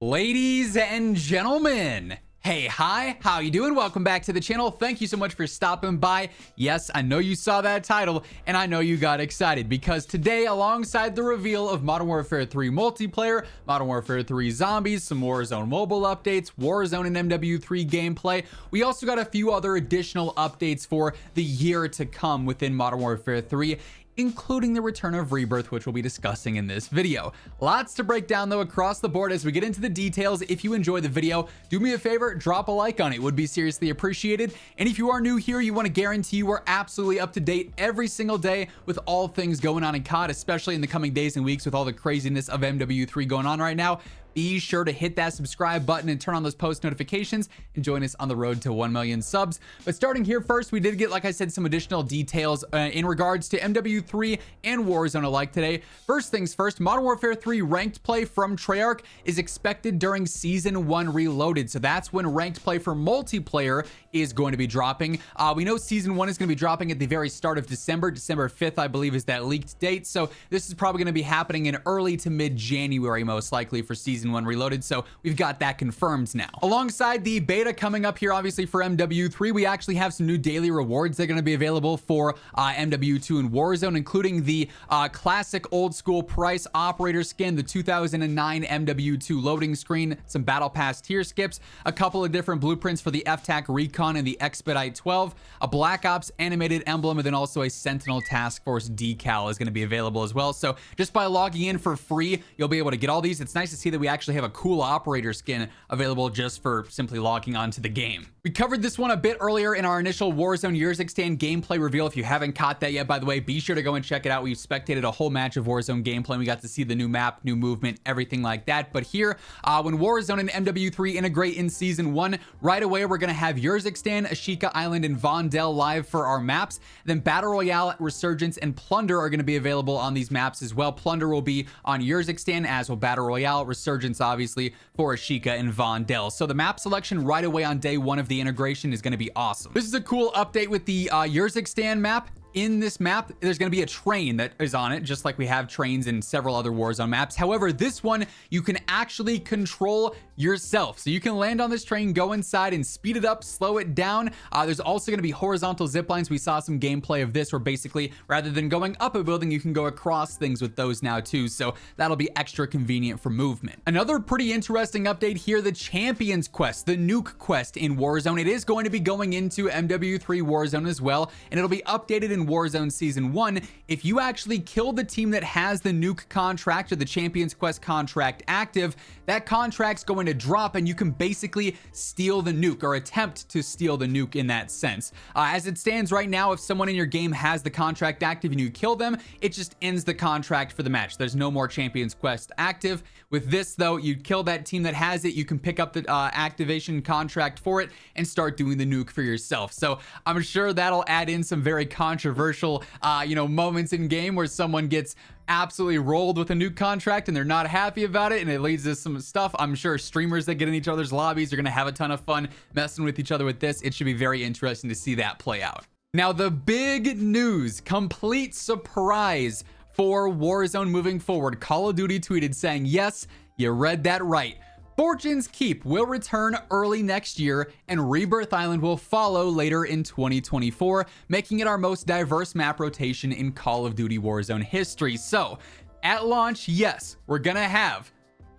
Ladies and gentlemen, hey, hi, how you doing? Welcome back to the channel. Thank you so much for stopping by. Yes, I know you saw that title and I know you got excited because today, alongside the reveal of Modern Warfare 3 multiplayer, Modern Warfare 3 zombies, some Warzone mobile updates, Warzone and MW3 gameplay, we also got a few other additional updates for the year to come within Modern Warfare 3, including the return of Rebirth, which we'll be discussing in this video. Lots to break down though across the board as we get into the details. If you enjoyed the video, do me a favor, drop a like on it. It would be seriously appreciated. And if you are new here, you want to guarantee you are absolutely up to date every single day with all things going on in COD, especially in the coming days and weeks with all the craziness of MW3 going on right now. Be sure to hit that subscribe button and turn on those post notifications and join us on the road to 1 million subs. But starting here first, we did get, like I said, some additional details in regards to MW3 and Warzone alike today. First things first, Modern Warfare 3 ranked play from Treyarch is expected during Season 1 Reloaded. So that's when ranked play for multiplayer is going to be dropping. We know Season 1 is going to be dropping at the very start of December. December 5th, I believe, is that leaked date. So this is probably going to be happening in early to mid-January, most likely, for Season 1 Reloaded. So we've got that confirmed now. Alongside the beta coming up here, obviously, for MW3, we actually have some new daily rewards that are going to be available for MW2 and Warzone, including the classic old school price operator skin, the 2009 MW2 loading screen, some battle pass tier skips, a couple of different blueprints for the FTAC Recon and the Expedite 12, a Black Ops animated emblem, and then also a Sentinel Task Force decal is going to be available as well. So just by logging in for free, you'll be able to get all these. It's nice to see that we actually have a cool operator skin available just for simply logging onto the game. We covered this one a bit earlier in our initial Warzone Years Extend gameplay reveal. If you haven't caught that yet, by the way, be sure to go and check it out. We spectated a whole match of Warzone gameplay and we got to see the new map, new movement, everything like that. But here, when Warzone and MW3 integrate in Season 1, right away we're going to have Years Extend, Ashika Island, and Vondel live for our maps. Then Battle Royale, Resurgence, and Plunder are going to be available on these maps as well. Plunder will be on Years Extend, as will Battle Royale, Resurgence obviously for Ashika and Vondel. So the map selection right away on day one of the integration is going to be awesome. This is a cool update with the Years Extend map. In this map, there's going to be a train that is on it, just like we have trains in several other Warzone maps. However, this one, you can actually control yourself. So you can land on this train, go inside and speed it up, slow it down. There's also going to be horizontal zip lines. We saw some gameplay of this where basically, rather than going up a building, you can go across things with those now too. So that'll be extra convenient for movement. Another pretty interesting update here, the Champions Quest, the Nuke Quest in Warzone. It is going to be going into MW3 Warzone as well, and it'll be updated in Warzone Season 1. If you actually kill the team that has the nuke contract or the Champions Quest contract active, that contract's going to drop and you can basically steal the nuke or attempt to steal the nuke in that sense. As it stands right now, if someone in your game has the contract active and you kill them, it just ends the contract for the match. There's no more Champions Quest active. With this though, you kill that team that has it, you can pick up the activation contract for it and start doing the nuke for yourself. So I'm sure that'll add in some very controversial moments in game where someone gets absolutely rolled with a nuke contract and they're not happy about it, and it leads to some stuff. I'm sure streamers that get in each other's lobbies are going to have a ton of fun messing with each other with this. It should be very interesting to see that play out. Now, the big news, complete surprise for Warzone moving forward. Call of Duty tweeted saying, yes, you read that right. Fortunes Keep will return early next year, and Rebirth Island will follow later in 2024, making it our most diverse map rotation in Call of Duty Warzone history. So, at launch, yes, we're gonna have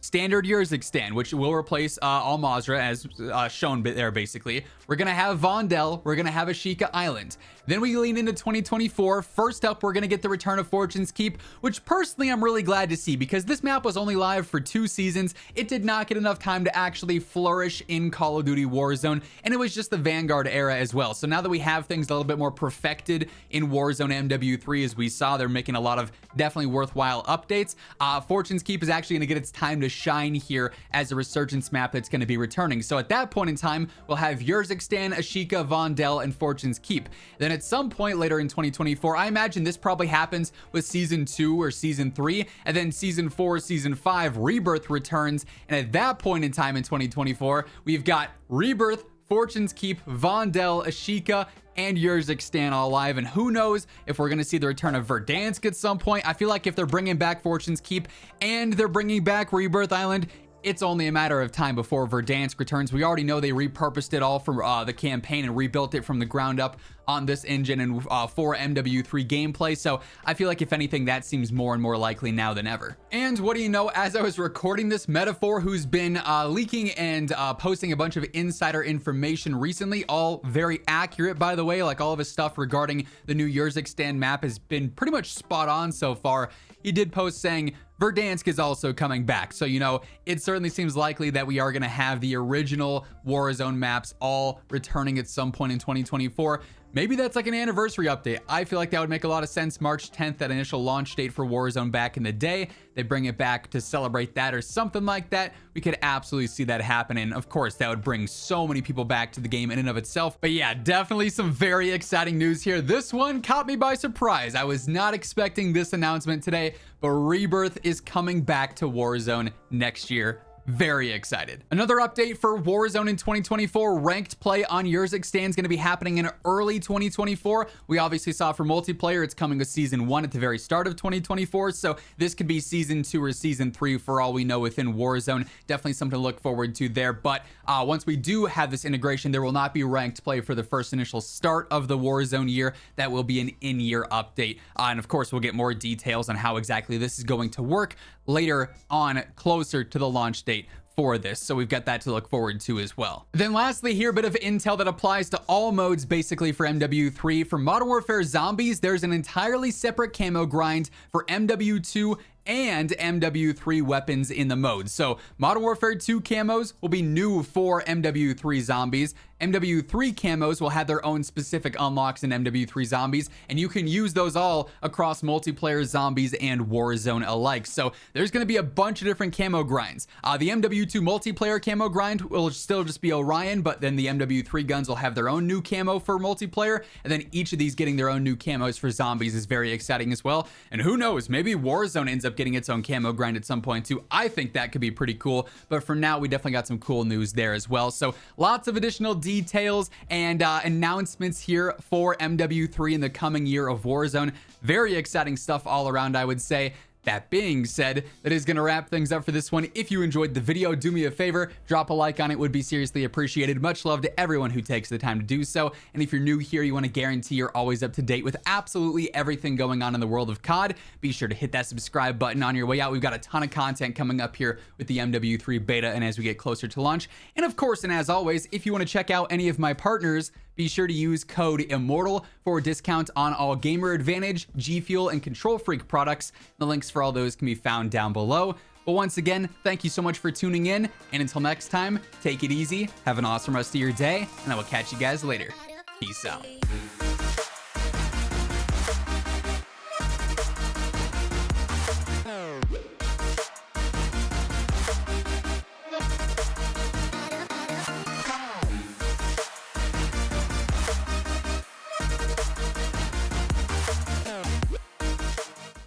Standard Years Extend, which will replace Al Mazrah as shown there basically. We're gonna have Vondel, we're gonna have Ashika Island. Then we lean into 2024. First up, we're gonna get the return of Fortunes Keep, which personally I'm really glad to see because this map was only live for 2 seasons. It did not get enough time to actually flourish in Call of Duty Warzone, and it was just the Vanguard era as well. So now that we have things a little bit more perfected in Warzone MW3, as we saw, they're making a lot of definitely worthwhile updates. Fortunes Keep is actually gonna get its time to shine here as a Resurgence map that's gonna be returning. So at that point in time, we'll have Years Extend, Ashika, Vondel, and Fortunes Keep. Then at some point later in 2024, I imagine this probably happens with Season 2 or Season 3, and then Season 4, Season 5, Rebirth returns, and at that point in time in 2024, we've got Rebirth, Fortunes Keep, Vondel, Ashika, and Years Extend all live. And who knows if we're going to see the return of Verdansk at some point. I feel like if they're bringing back Fortunes Keep and they're bringing back Rebirth Island, it's only a matter of time before Verdansk returns. We already know they repurposed it all from the campaign and rebuilt it from the ground up on this engine and for MW3 gameplay. So I feel like if anything, that seems more and more likely now than ever. And what do you know, as I was recording this, Metaphor, who's been leaking and posting a bunch of insider information recently, all very accurate, by the way, like all of his stuff regarding the new Urzikstan map has been pretty much spot on so far. He did post saying Verdansk is also coming back. So, you know, it certainly seems likely that we are going to have the original Warzone maps all returning at some point in 2024. Maybe that's like an anniversary update. I feel like that would make a lot of sense. March 10th, that initial launch date for Warzone back in the day. They bring it back to celebrate that or something like that. We could absolutely see that happen. And of course, that would bring so many people back to the game in and of itself. But yeah, definitely some very exciting news here. This one caught me by surprise. I was not expecting this announcement today, but Rebirth is coming back to Warzone next year. Very excited. Another update for Warzone in 2024, ranked play on Urzikstan is going to be happening in early 2024. We obviously saw for multiplayer, it's coming with season 1 at the very start of 2024. So this could be season 2 or season 3 for all we know within Warzone. Definitely something to look forward to there. But once we do have this integration, there will not be ranked play for the first initial start of the Warzone year. That will be an in-year update. And of course, we'll get more details on how exactly this is going to work later on, closer to the launch date for this. So we've got that to look forward to as well. Then lastly here, a bit of intel that applies to all modes basically for MW3. For Modern Warfare Zombies, there's an entirely separate camo grind for MW2 and MW3 weapons in the mode. So Modern Warfare 2 camos will be new for MW3 Zombies. MW3 camos will have their own specific unlocks in MW3 Zombies, and you can use those all across multiplayer, Zombies, and Warzone alike. So there's going to be a bunch of different camo grinds. The MW2 multiplayer camo grind will still just be Orion, but then the MW3 guns will have their own new camo for multiplayer, and then each of these getting their own new camos for Zombies is very exciting as well. And who knows, maybe Warzone ends up getting its own camo grind at some point too. I think that could be pretty cool, but for now we definitely got some cool news there as well. So lots of additional details and announcements here for MW3 in the coming year of Warzone. Very exciting stuff all around, I would say. That being said, that is going to wrap things up for this one. If you enjoyed the video, do me a favor, drop a like on it, would be seriously appreciated. Much love to everyone who takes the time to do so. And if you're new here, you want to guarantee you're always up to date with absolutely everything going on in the world of COD, be sure to hit that subscribe button on your way out. We've got a ton of content coming up here with the MW3 beta and as we get closer to launch. And of course, and as always, if you want to check out any of my partners, be sure to use code IMMORTAL for a discount on all Gamer Advantage, G Fuel, and Control Freak products. The links for all those can be found down below. But once again, thank you so much for tuning in. And until next time, take it easy, have an awesome rest of your day, and I will catch you guys later. Peace out.